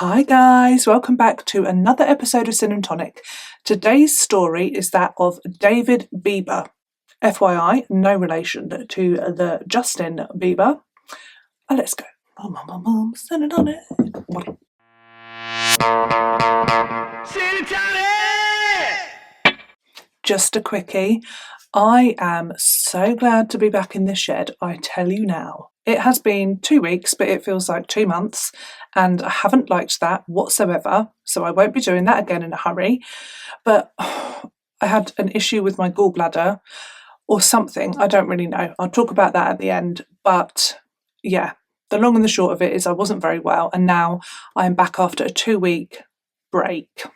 Hi guys, welcome back to another episode of Sin and Tonic. Today's story is that of David Bieber. FYI, no relation to the Justin Bieber. Let's go. Sin and Tonic. Sin and Tonic! Just a quickie. I am so glad to be back in the shed, I tell you now. It has been 2 weeks, but it feels like 2 months, and I haven't liked that whatsoever, so I won't be doing that again in a hurry. But I had an issue with my gallbladder or something, I don't really know. I'll talk about that at the end, but yeah, the long and the short of it is I wasn't very well, and now I'm back after a 2-week break.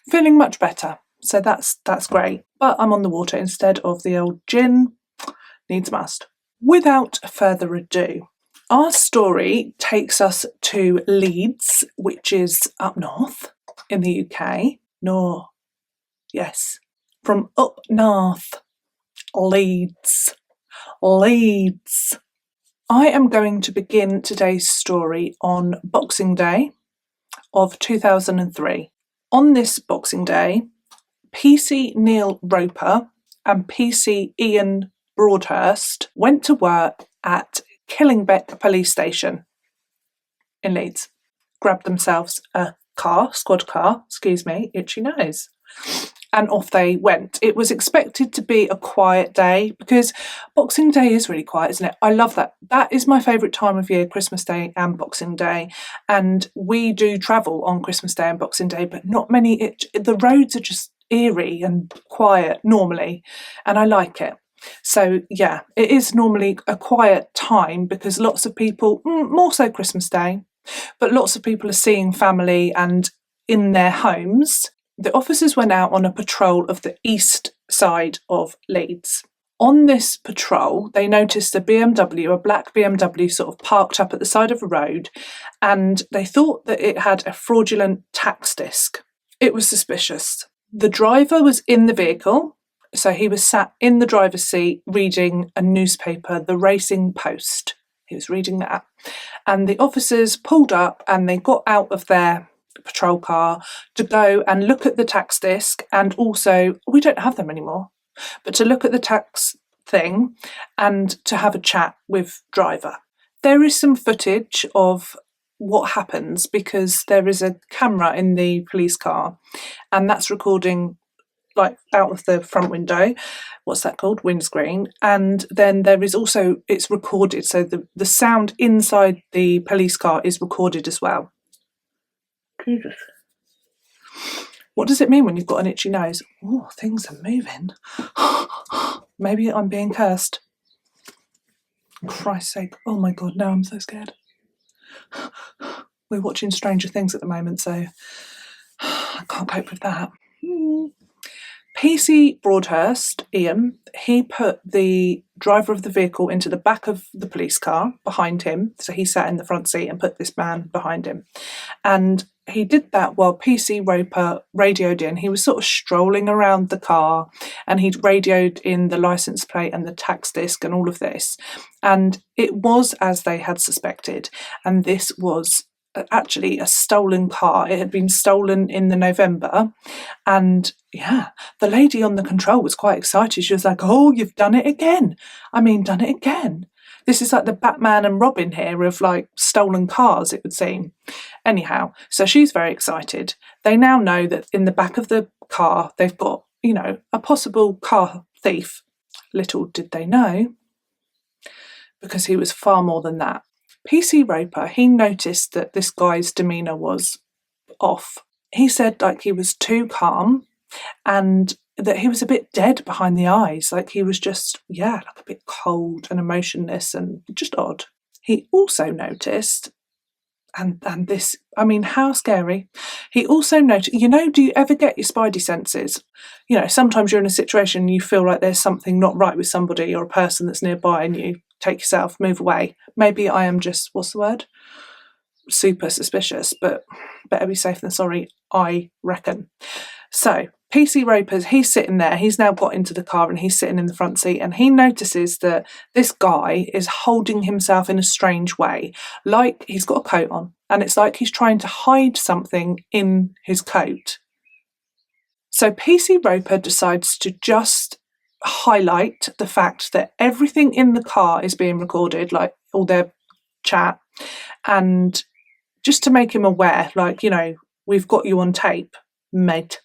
Feeling much better. So that's great. But I'm on the water instead of the old gin. Needs must. Without further ado, our story takes us to Leeds, which is up north in the UK. Yes. From up north. Leeds. I am going to begin today's story on Boxing Day of 2003. On this Boxing Day, PC Neil Roper and PC Ian Broadhurst went to work at Killingbeck Police Station in Leeds, grabbed themselves a squad car, itchy nose, and off they went. It was expected to be a quiet day because Boxing Day is really quiet, isn't it? I love that. That is my favourite time of year, Christmas Day and Boxing Day. And we do travel on Christmas Day and Boxing Day, but not many. The roads are just eerie and quiet normally, and I like it. So yeah, it is normally a quiet time because lots of people, more so Christmas Day, but lots of people are seeing family and in their homes. The officers went out on a patrol of the east side of Leeds. On this patrol, they noticed a black BMW sort of parked up at the side of a road, and they thought that it had a fraudulent tax disc. It was suspicious. The driver was in the vehicle, so he was sat in the driver's seat reading a newspaper, the Racing Post. He was reading that. And the officers pulled up and they got out of their patrol car to go and look at the tax disc, and also, we don't have them anymore, but to look at the tax thing and to have a chat with driver. There is some footage of what happens because there is a camera in the police car and that's recording like out of the front window, what's that called, windscreen, and then there is also, it's recorded, so the sound inside the police car is recorded as well. Jesus. What does it mean when you've got an itchy nose? Oh, things are moving. Maybe I'm being cursed. Christ's sake. Oh my God, now I'm so scared. We're watching Stranger Things at the moment, so I can't cope with that. PC Broadhurst, Ian, he put the driver of the vehicle into the back of the police car behind him. So he sat in the front seat and put this man behind him. And he did that while PC Roper radioed in. He was sort of strolling around the car and he'd radioed in the license plate and the tax disc and all of this. And it was as they had suspected. And this was actually a stolen car. It had been stolen in the November, and yeah, the lady on the control was quite excited. She was like, "Oh, you've done it again. Done it again. This is like the Batman and Robin here of like stolen cars, it would seem." Anyhow, so she's very excited. They now know that in the back of the car they've got, a possible car thief. Little did they know, because he was far more than that. PC Roper, he noticed that this guy's demeanour was off. He said like he was too calm and that he was a bit dead behind the eyes. Like he was just, like a bit cold and emotionless and just odd. He also noticed, and this, how scary. He also noticed, do you ever get your spidey senses? Sometimes you're in a situation and you feel like there's something not right with somebody or a person that's nearby and you take yourself, move away. Maybe I am just, super suspicious, but better be safe than sorry, I reckon. So PC Roper's, he's sitting there, he's now got into the car and he's sitting in the front seat, and he notices that this guy is holding himself in a strange way, like he's got a coat on, and it's like he's trying to hide something in his coat. So PC Roper decides to just highlight the fact that everything in the car is being recorded, like all their chat, and just to make him aware, like, you know, we've got you on tape, mate.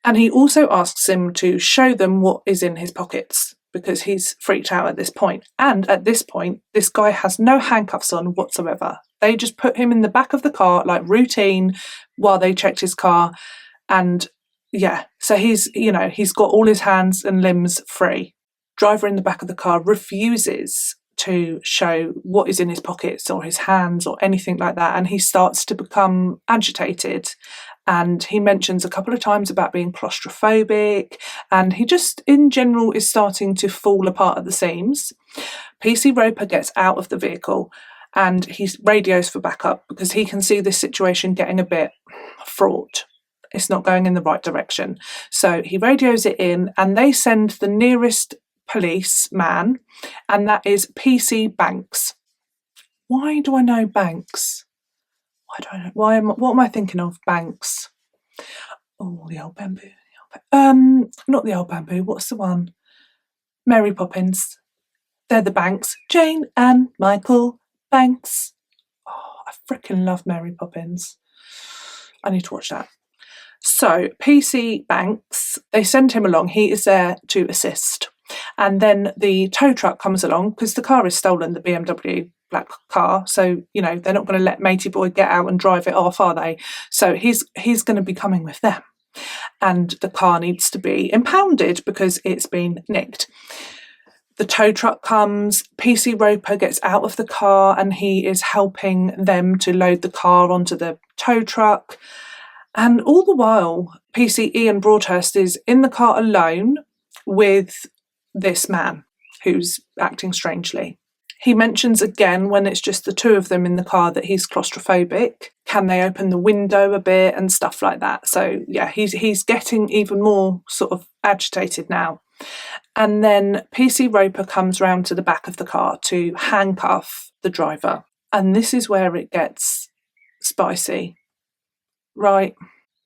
And he also asks him to show them what is in his pockets, because he's freaked out at this point. And at this point, this guy has no handcuffs on whatsoever. They just put him in the back of the car, like routine, while they checked his car. And yeah, so he's got all his hands and limbs free. Driver in the back of the car refuses to show what is in his pockets or his hands or anything like that. And he starts to become agitated. And he mentions a couple of times about being claustrophobic, and he just in general is starting to fall apart at the seams. PC Roper gets out of the vehicle and he radios for backup, because he can see this situation getting a bit fraught. It's not going in the right direction. So he radios it in, and they send the nearest policeman, and that is PC Banks. Why do I know Banks? I don't know. What am I thinking of? Banks. Oh, the old bamboo. Not the old bamboo. What's the one? Mary Poppins. They're the Banks. Jane and Michael Banks. Oh, I freaking love Mary Poppins. I need to watch that. So, PC Banks, they send him along. He is there to assist. And then the tow truck comes along, because the car is stolen, the BMW black car. So, you know, they're not going to let Matey Boy get out and drive it off, are they? So he's going to be coming with them. And the car needs to be impounded because it's been nicked. The tow truck comes, PC Roper gets out of the car, and he is helping them to load the car onto the tow truck. And all the while, PC Ian Broadhurst is in the car alone with this man who's acting strangely. He mentions again, when it's just the two of them in the car, that he's claustrophobic. Can they open the window a bit and stuff like that? So yeah, he's getting even more sort of agitated now. And then PC Roper comes round to the back of the car to handcuff the driver. And this is where it gets spicy. Right.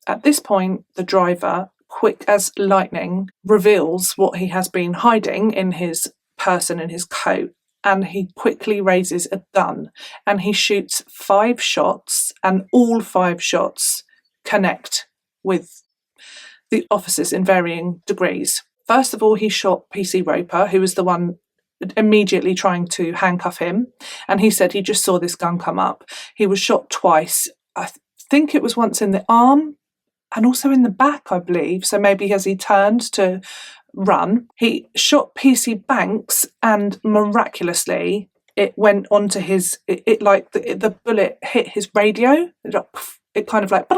At this point, the driver, quick as lightning, reveals what he has been hiding in his purse and in his coat. And he quickly raises a gun and he shoots 5 shots, and all 5 shots connect with the officers in varying degrees. First of all, he shot PC Roper, who was the one immediately trying to handcuff him. And he said he just saw this gun come up. He was shot twice. I think it was once in the arm and also in the back, I believe. So maybe as he turned to run, he shot PC Banks, and miraculously it went onto his, the bullet hit his radio. It kind of like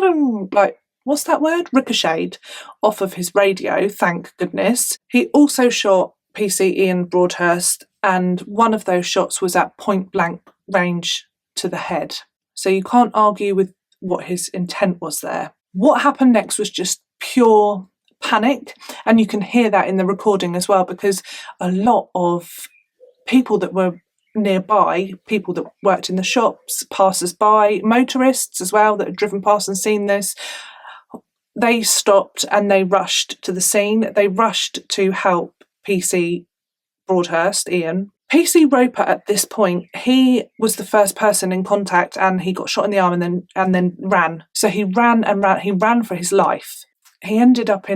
what's that word? Ricocheted off of his radio, thank goodness. He also shot PC Ian Broadhurst, and one of those shots was at point blank range to the head. So you can't argue with what his intent was there. What happened next was just pure panic, and you can hear that in the recording as well, because a lot of people that were nearby, people that worked in the shops, passers-by, motorists as well that had driven past and seen this, they stopped and they rushed to the scene. They rushed to help PC Broadhurst, Ian. PC Roper at this point, he was the first person in contact, and he got shot in the arm and then ran. So he ran for his life. He ended up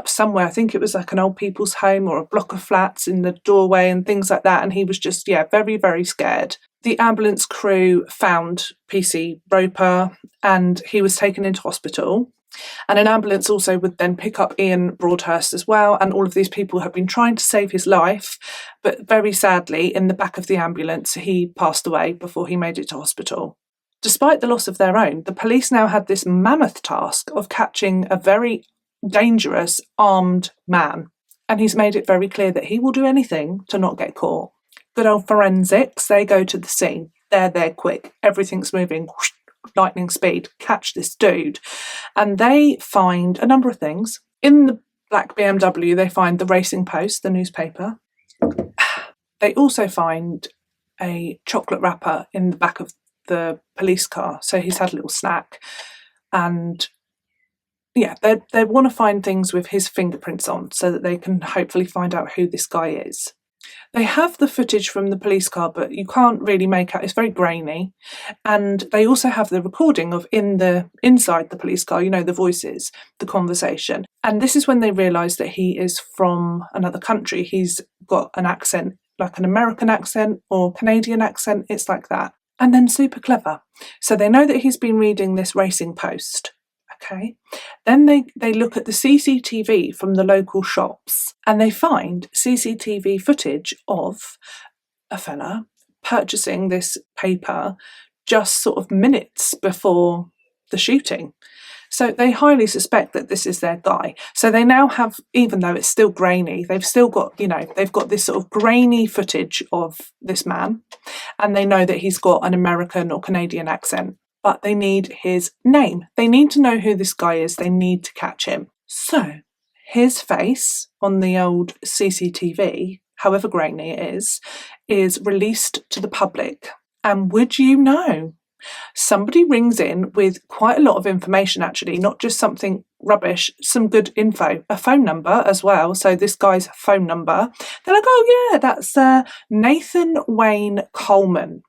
somewhere, I think it was like an old people's home or a block of flats, in the doorway and things like that. And he was just, very, very scared. The ambulance crew found PC Roper and he was taken into hospital. And an ambulance also would then pick up Ian Broadhurst as well. And all of these people had been trying to save his life. But very sadly, in the back of the ambulance, he passed away before he made it to hospital. Despite the loss of their own, the police now had this mammoth task of catching a very dangerous armed man. And he's made it very clear that he will do anything to not get caught. Good old forensics, they go to the scene. They're there quick. Everything's moving lightning speed, catch this dude. And they find a number of things. In the black BMW, they find the Racing Post, the newspaper. They also find a chocolate wrapper in the back of the police car. So he's had a little snack. And yeah, they want to find things with his fingerprints on so that they can hopefully find out who this guy is. They have the footage from the police car, but you can't really make out, it's very grainy. And they also have the recording of inside the police car, the voices, the conversation. And this is when they realise that he is from another country. He's got an accent, like an American accent or Canadian accent, it's like that. And then super clever. So they know that he's been reading this Racing Post. Okay. Then they look at the CCTV from the local shops and they find CCTV footage of a fella purchasing this paper just sort of minutes before the shooting. So they highly suspect that this is their guy. So they now have, even though it's still grainy, they've still got, they've got this sort of grainy footage of this man, and they know that he's got an American or Canadian accent. But they need his name. They need to know who this guy is. They need to catch him. So his face on the old CCTV, however grainy it is released to the public. And would you know, somebody rings in with quite a lot of information, actually, not just something rubbish, some good info, a phone number as well. So this guy's phone number, they're like, oh yeah, that's Nathan Wayne Coleman.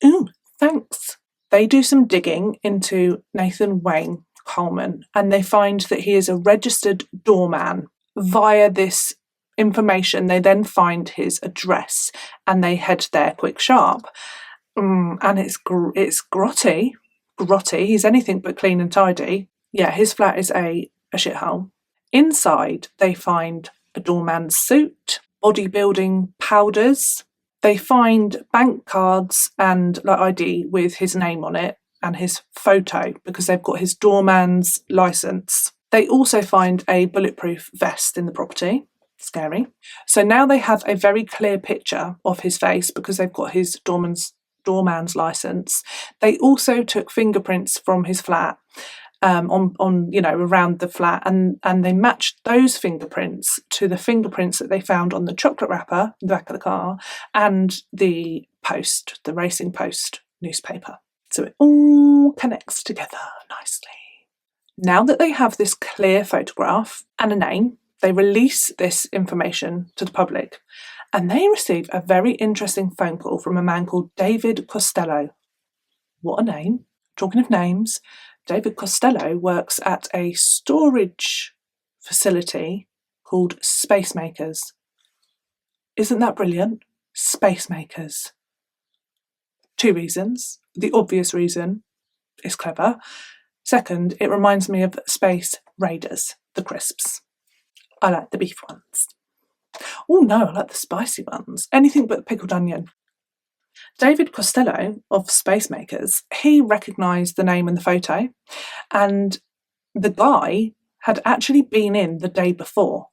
Ooh, thanks. They do some digging into Nathan Wayne Coleman and they find that he is a registered doorman. Via this information, they then find his address and they head there quick sharp. And it's grotty. He's anything but clean and tidy. Yeah, his flat is a shithole. Inside, they find a doorman's suit, bodybuilding powders. They find bank cards and ID with his name on it and his photo because they've got his doorman's licence. They also find a bulletproof vest in the property. Scary. So now they have a very clear picture of his face because they've got his doorman's licence. They also took fingerprints from his flat around the flat, and they matched those fingerprints to the fingerprints that they found on the chocolate wrapper in the back of the car and the Post, the Racing Post newspaper. So it all connects together nicely. Now that they have this clear photograph and a name, they release this information to the public, and they receive a very interesting phone call from a man called David Costello. What a name. Talking of names, David Costello works at a storage facility called Spacemakers. Isn't that brilliant? Spacemakers. 2 reasons. The obvious reason is clever. Second, it reminds me of Space Raiders, the crisps. I like the beef ones. Oh no, I like the spicy ones. Anything but pickled onion. David Costello of Spacemakers, he recognised the name in the photo, and the guy had actually been in the day before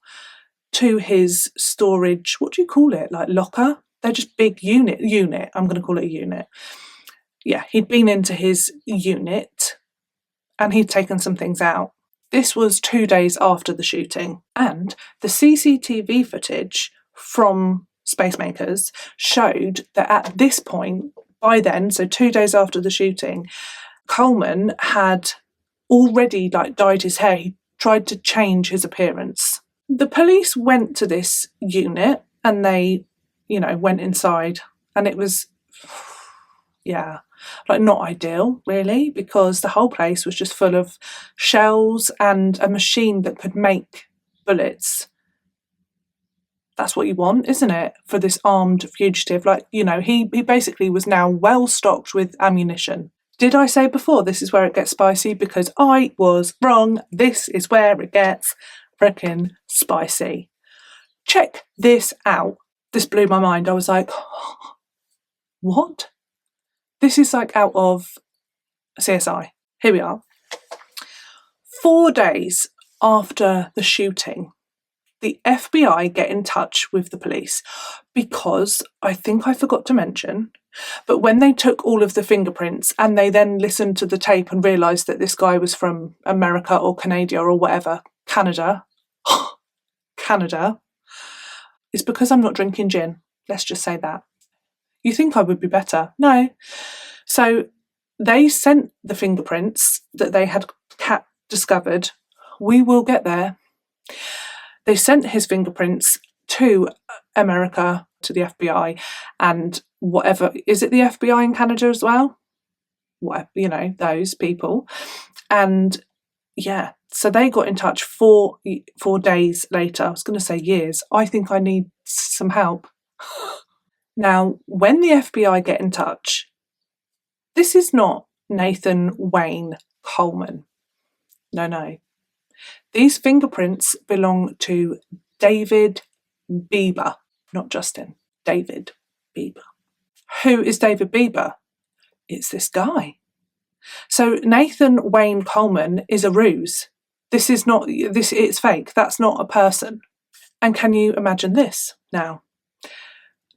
to his storage, what do you call it, like locker? They're just big unit, I'm going to call it a unit. Yeah, he'd been into his unit and he'd taken some things out. This was 2 days after the shooting, and the CCTV footage from Spacemakers showed that at this point, by then, so 2 days after the shooting, Coleman had already dyed his hair. He tried to change his appearance. The police went to this unit and they, went inside, and it was, not ideal, really, because the whole place was just full of shells and a machine that could make bullets. That's what you want, isn't it, for this armed fugitive? He basically was now well stocked with ammunition. Did I say before this is where it gets spicy? Because I was wrong. This is where it gets frickin' spicy. Check this out. This blew my mind. I was like, what? This is like out of CSI. Here we are. 4 days after the shooting, the FBI get in touch with the police because I think I forgot to mention, but when they took all of the fingerprints and they then listened to the tape and realised that this guy was from America or Canada or whatever, Canada, it's because I'm not drinking gin. Let's just say that. You think I would be better? No. So they sent the fingerprints that they had discovered. We will get there. They sent his fingerprints to America, to the FBI, and whatever, is it the FBI in Canada as well? Whatever, those people. And yeah, so they got in touch 4 days later. I was going to say years. I think I need some help. Now, when the FBI get in touch, this is not Nathan Wayne Coleman. No. These fingerprints belong to David Bieber, not Justin, David Bieber. Who is David Bieber? It's this guy. So Nathan Wayne Coleman is a ruse. It's fake. That's not a person. And can you imagine this now?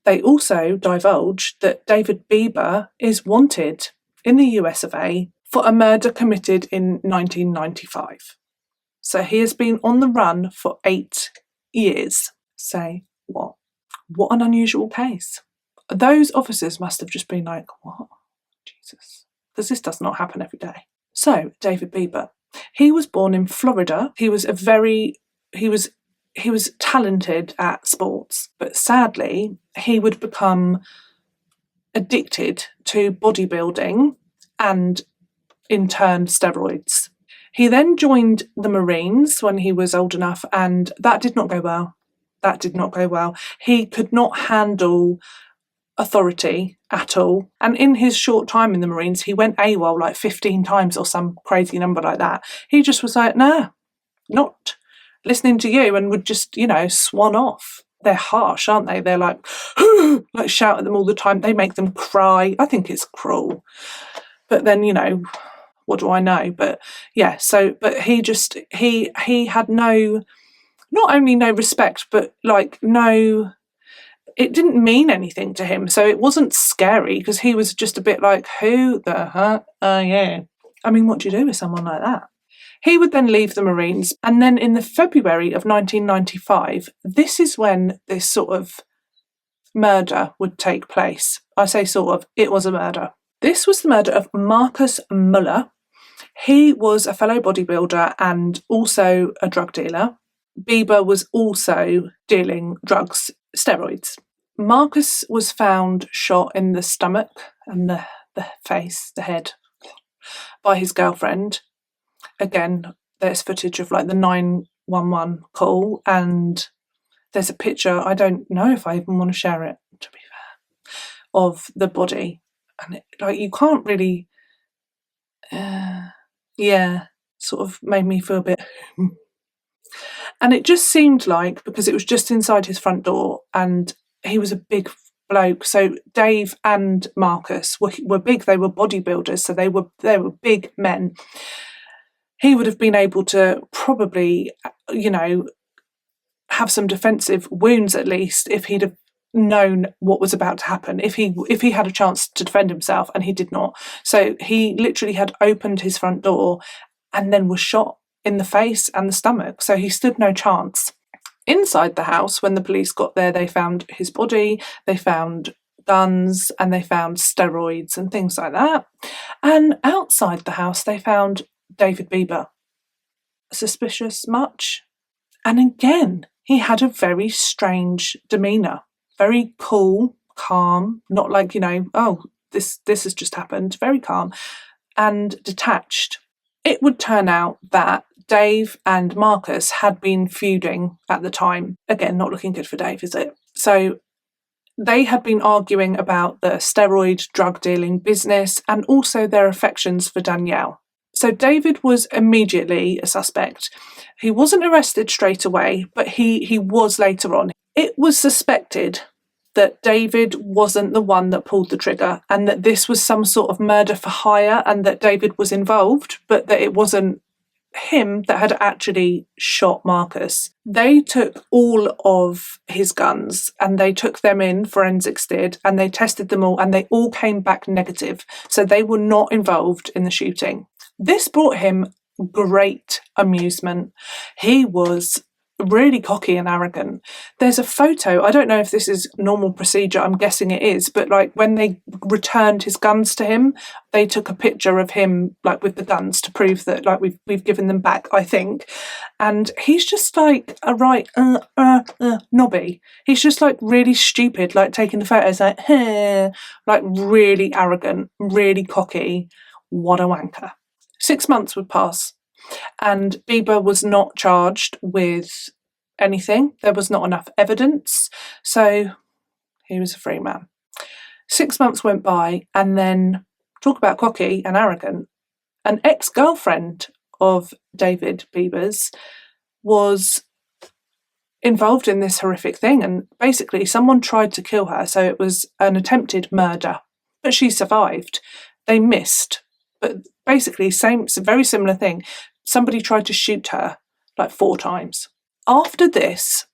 They also divulged that David Bieber is wanted in the US of A for a murder committed in 1995. So he has been on the run for 8 years. Say what? What an unusual case. Those officers must have just been like, what? Jesus. Because this does not happen every day. So, David Bieber. He was born in Florida. He was talented at sports, but sadly, he would become addicted to bodybuilding and, in turn, steroids. He then joined the Marines when he was old enough, and that did not go well. He could not handle authority at all. And in his short time in the Marines, he went AWOL like 15 times or some crazy number like that. He just was like, nah, not listening to you, and would just, swan off. They're harsh, aren't they? They're like, like shout at them all the time. They make them cry. I think it's cruel. But then, what do I know? But yeah, but he had not only no respect, but like it didn't mean anything to him. So it wasn't scary because he was just a bit like, who the heck? Yeah. I mean, what do you do with someone like that? He would then leave the Marines. And then in the February of 1995, this is when this sort of murder would take place. I say sort of, it was a murder. This was the murder of Marcus Muller. He was a fellow bodybuilder and also a drug dealer. Bieber was also dealing drugs, steroids. Marcus was found shot in the stomach and the face, the head, by his girlfriend. Again, there's footage of like the 911 call, and there's a picture, I don't know if I even want to share it, to be fair, of the body. And you can't really, sort of made me feel a bit... And it just seemed like, because it was just inside his front door, and he was a big bloke. So Dave and Marcus were big. They were bodybuilders, so they were big men. He would have been able to probably, have some defensive wounds at least if he'd have known what was about to happen. If he had a chance to defend himself, and he did not. So he literally had opened his front door and then was shot in the face and the stomach. So he stood no chance. Inside the house, when the police got there, they found his body, they found guns, and they found steroids and things like that. And outside the house, they found David Bieber. Suspicious much? And again, he had a very strange demeanour. Very cool, calm, not like, this has just happened. Very calm and detached. It would turn out that Dave and Marcus had been feuding at the time. Again, not looking good for Dave, is it? So they had been arguing about the steroid drug dealing business and also their affections for Danielle. So David was immediately a suspect. He wasn't arrested straight away, but he was later on. It was suspected that David wasn't the one that pulled the trigger, and that this was some sort of murder for hire, and that David was involved, but that it wasn't him that had actually shot Marcus. They took all of his guns and they took them in, forensics did, and they tested them all and they all came back negative. So they were not involved in the shooting. This brought him great amusement. He was really cocky and arrogant. There's a photo, I don't know if this is normal procedure, I'm guessing it is, but like when they returned his guns to him, they took a picture of him like with the guns to prove that like we've given them back, I think. And he's just like a right knobby. He's just like really stupid, like taking the photos like really arrogant, really cocky. What a wanker. 6 months would pass and Bieber was not charged with anything. There was not enough evidence, so he was a free man. 6 months went by and then, talk about cocky and arrogant, an ex-girlfriend of David Bieber's was involved in this horrific thing, and basically someone tried to kill her, so it was an attempted murder, but she survived. They missed, but basically very similar thing. Somebody tried to shoot her like 4 times. After this,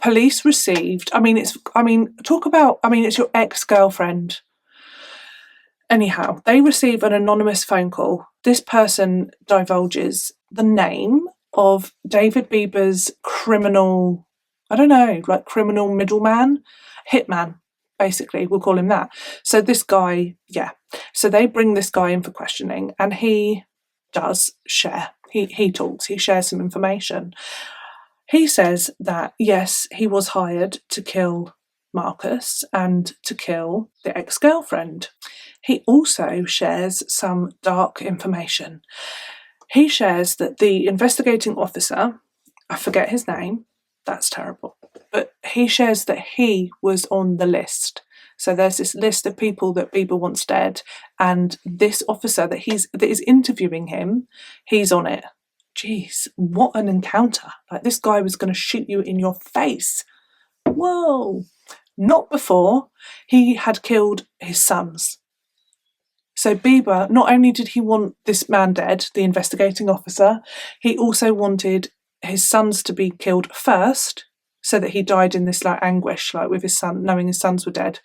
police received, it's your ex-girlfriend. Anyhow, they receive an anonymous phone call. This person divulges the name of David Bieber's criminal middleman, hitman, basically, we'll call him that. So this guy, so they bring this guy in for questioning and he does share. He talks, he shares some information. He says that, yes, he was hired to kill Marcus and to kill the ex-girlfriend. He also shares some dark information. He shares that the investigating officer, I forget his name, that's terrible, but he shares that he was on the list. So there's this list of people that Bieber wants dead, and this officer that is interviewing him, he's on it. Jeez, what an encounter. Like, this guy was going to shoot you in your face. Whoa. Not before he had killed his sons. So Bieber, not only did he want this man dead, the investigating officer, he also wanted his sons to be killed first, so that he died in this like anguish, like with his son, knowing his sons were dead.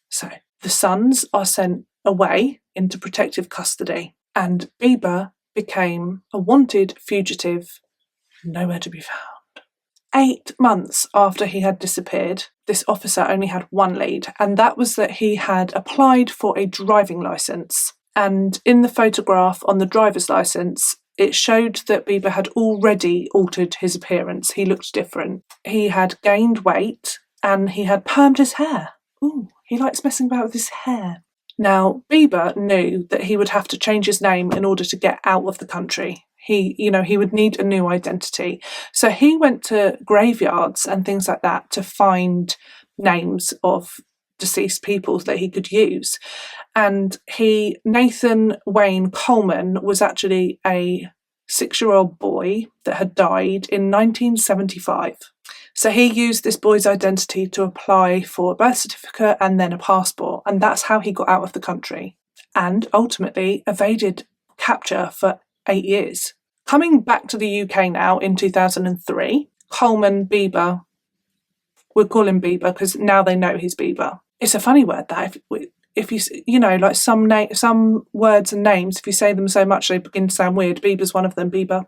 So the sons are sent away into protective custody, and Bieber became a wanted fugitive, nowhere to be found. 8 months after he had disappeared, this officer only had one lead, and that was that he had applied for a driving licence. And in the photograph on the driver's licence, it showed that Bieber had already altered his appearance. He looked different. He had gained weight and he had permed his hair. Ooh, he likes messing about with his hair. Now, Bieber knew that he would have to change his name in order to get out of the country. He would need a new identity. So he went to graveyards and things like that to find names of deceased people that he could use. And Nathan Wayne Coleman was actually a 6-year-old boy that had died in 1975. So he used this boy's identity to apply for a birth certificate and then a passport. And that's how he got out of the country and ultimately evaded capture for 8 years. Coming back to the UK now in 2003, Coleman Bieber, we'll call him Bieber because now they know he's Bieber. It's a funny word that if you like some words and names, if you say them so much they begin to sound weird. Bieber's one of them. Bieber.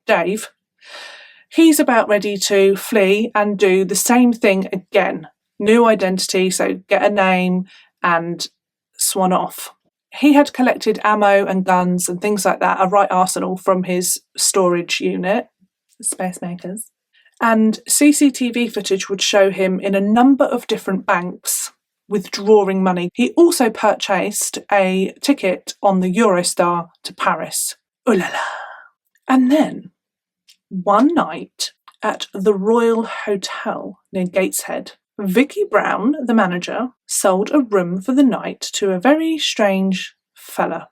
Dave. He's about ready to flee and do the same thing again. New identity, so get a name and swan off. He had collected ammo and guns and things like that, a right arsenal from his storage unit, Space Makers. And CCTV footage would show him in a number of different banks withdrawing money. He also purchased a ticket on the Eurostar to Paris. Ooh la la. And then, one night at the Royal Hotel near Gateshead, Vicky Brown, the manager, sold a room for the night to a very strange fella.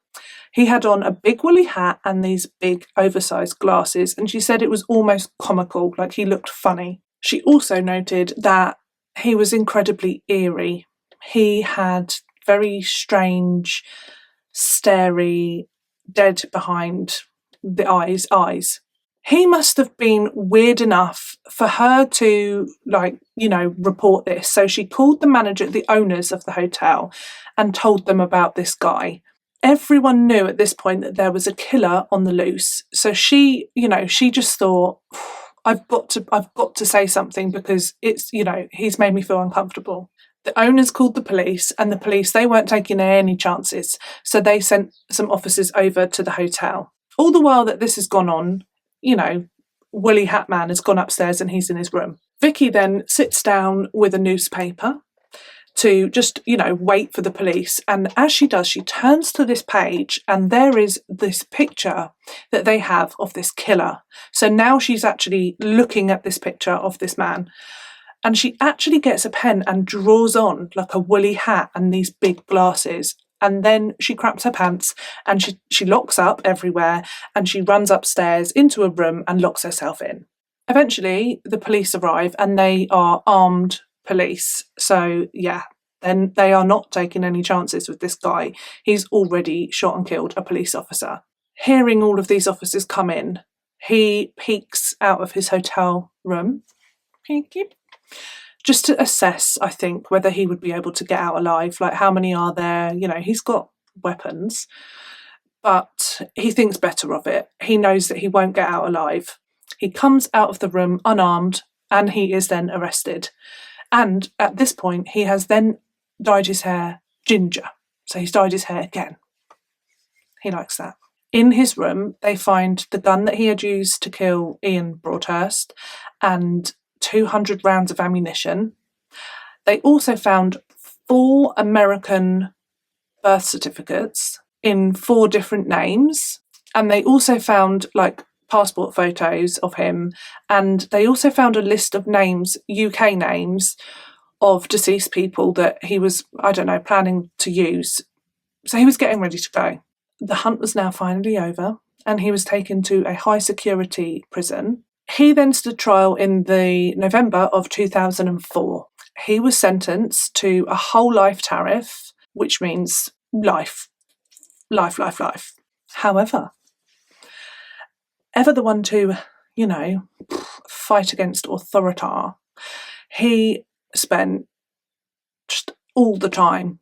He had on a big woolly hat and these big oversized glasses, and she said it was almost comical, like he looked funny. She also noted that he was incredibly eerie. He had very strange, starey, dead behind the eyes. He must have been weird enough for her to, report this. So she called the manager, the owners of the hotel, and told them about this guy. Everyone knew at this point that there was a killer on the loose. So she just thought, I've got to say something because it's, he's made me feel uncomfortable. The owners called the police, and the police, they weren't taking any chances. So they sent some officers over to the hotel. All the while that this has gone on, Woolly Hat Man has gone upstairs and he's in his room. Vicky then sits down with a newspaper to just, wait for the police. And as she does, she turns to this page and there is this picture that they have of this killer. So now she's actually looking at this picture of this man. And she actually gets a pen and draws on like a woolly hat and these big glasses. And then she craps her pants and she locks up everywhere and she runs upstairs into a room and locks herself in. Eventually, the police arrive and they are armed police. So, yeah, then they are not taking any chances with this guy. He's already shot and killed a police officer. Hearing all of these officers come in, he peeks out of his hotel room. Just to assess, I think, whether he would be able to get out alive. Like, how many are there? He's got weapons, but he thinks better of it. He knows that he won't get out alive. He comes out of the room unarmed, and he is then arrested. And at this point, he has then dyed his hair ginger. So he's dyed his hair again. He likes that. In his room, they find the gun that he had used to kill Ian Broadhurst and 200 rounds of ammunition. They also found 4 American birth certificates in 4 different names. And they also found passport photos of him. And they also found a list of names, UK names, of deceased people that he was, planning to use. So he was getting ready to go. The hunt was now finally over and he was taken to a high security prison. He then stood trial in the November of 2004. He was sentenced to a whole life tariff, which means life. However, ever the one to, fight against authority, he spent just all the time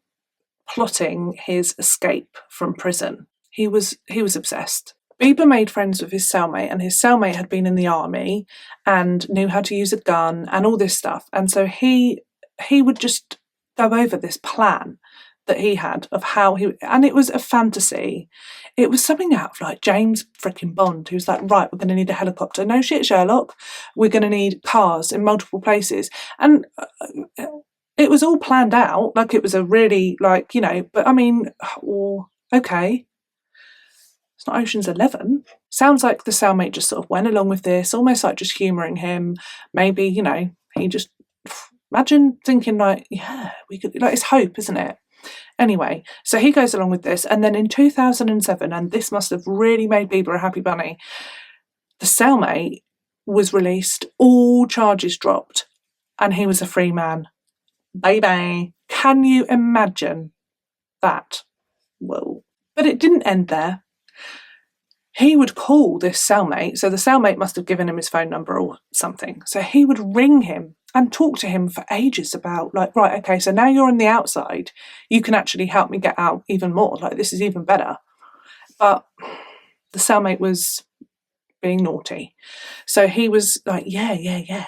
plotting his escape from prison. He was obsessed. Bieber made friends with his cellmate, and his cellmate had been in the army and knew how to use a gun and all this stuff. And so he would just go over this plan that he had of how and it was a fantasy. It was something out of James freaking Bond, who's like, right, we're going to need a helicopter. No shit, Sherlock. We're going to need cars in multiple places. And it was all planned out. It was a really, but I mean, okay. It's not Ocean's 11. Sounds like the cellmate just sort of went along with this, almost like just humouring him. Maybe, he just, imagine thinking we could, it's hope, isn't it? Anyway, so he goes along with this. And then in 2007, and this must have really made Bieber a happy bunny, the cellmate was released, all charges dropped, and he was a free man. Baby. Can you imagine that? Whoa. But it didn't end there. He would call this cellmate, so the cellmate must have given him his phone number or something. So he would ring him and talk to him for ages about right, okay, so now you're on the outside, you can actually help me get out even more. This is even better. But the cellmate was being naughty. So he was like, yeah,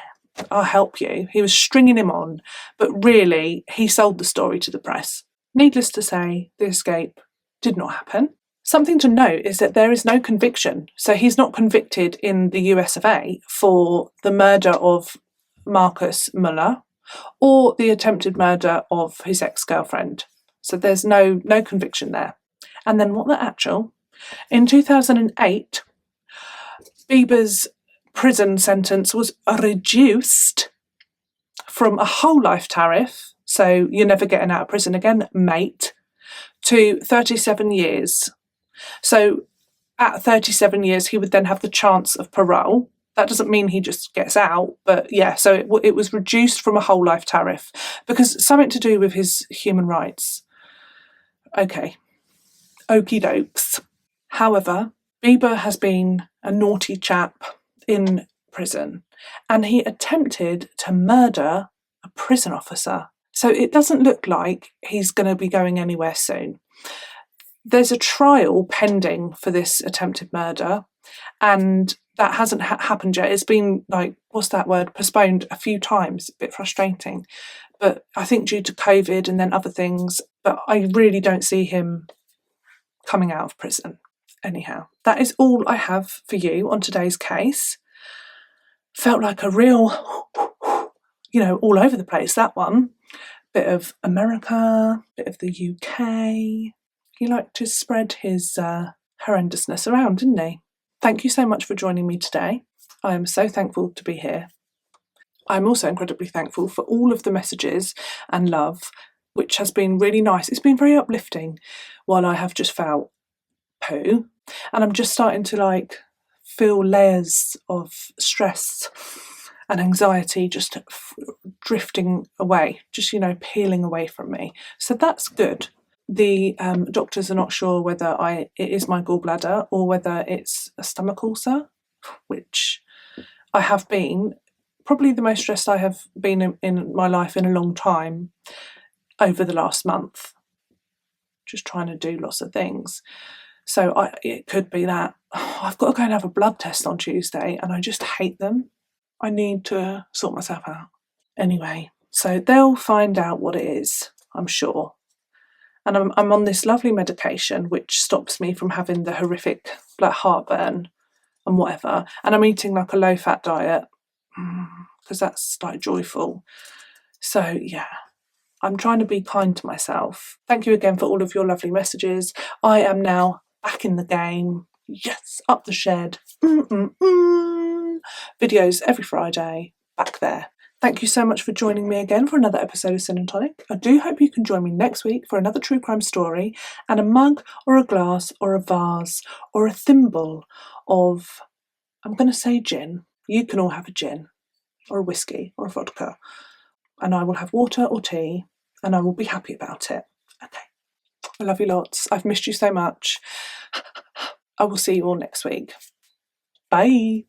I'll help you. He was stringing him on, but really he sold the story to the press. Needless to say, the escape did not happen. Something to note is that there is no conviction. So he's not convicted in the US of A for the murder of Marcus Muller or the attempted murder of his ex-girlfriend. So there's no conviction there. And then what the actual? In 2008, Bieber's prison sentence was reduced from a whole life tariff, so you're never getting out of prison again, mate, to 37 years. So at 37 years, he would then have the chance of parole. That doesn't mean he just gets out, but yeah, so it was reduced from a whole life tariff because something to do with his human rights. Okay, okie dokes. However, Bieber has been a naughty chap in prison, and he attempted to murder a prison officer. So it doesn't look like he's going to be going anywhere soon. There's a trial pending for this attempted murder, and that hasn't happened yet. It's been postponed a few times. A bit frustrating, but I think due to COVID and then other things. But I really don't see him coming out of prison. Anyhow, that is all I have for you on today's case. Felt like a real, all over the place, that one. Bit of America, bit of the UK. He liked to spread his horrendousness around, didn't he? Thank you so much for joining me today. I am so thankful to be here. I'm also incredibly thankful for all of the messages and love, which has been really nice. It's been very uplifting while I have just felt poo. And I'm just starting to feel layers of stress and anxiety just drifting away, just, peeling away from me. So that's good. The doctors are not sure whether it is my gallbladder or whether it's a stomach ulcer, which I have been. Probably the most stressed I have been in my life in a long time over the last month, just trying to do lots of things. So it could be that. I've got to go and have a blood test on Tuesday, and I just hate them. I need to sort myself out. Anyway, so they'll find out what it is, I'm sure. And I'm on this lovely medication which stops me from having the horrific heartburn and whatever. And I'm eating a low-fat diet because that's joyful. So yeah, I'm trying to be kind to myself. Thank you again for all of your lovely messages. I am now back in the game. Yes, up the shed. Videos every Friday, back there. Thank you so much for joining me again for another episode of Sin and Tonic. I do hope you can join me next week for another true crime story and a mug or a glass or a vase or a thimble of, I'm going to say gin. You can all have a gin or a whiskey or a vodka, and I will have water or tea, and I will be happy about it. Okay. I love you lots. I've missed you so much. I will see you all next week. Bye.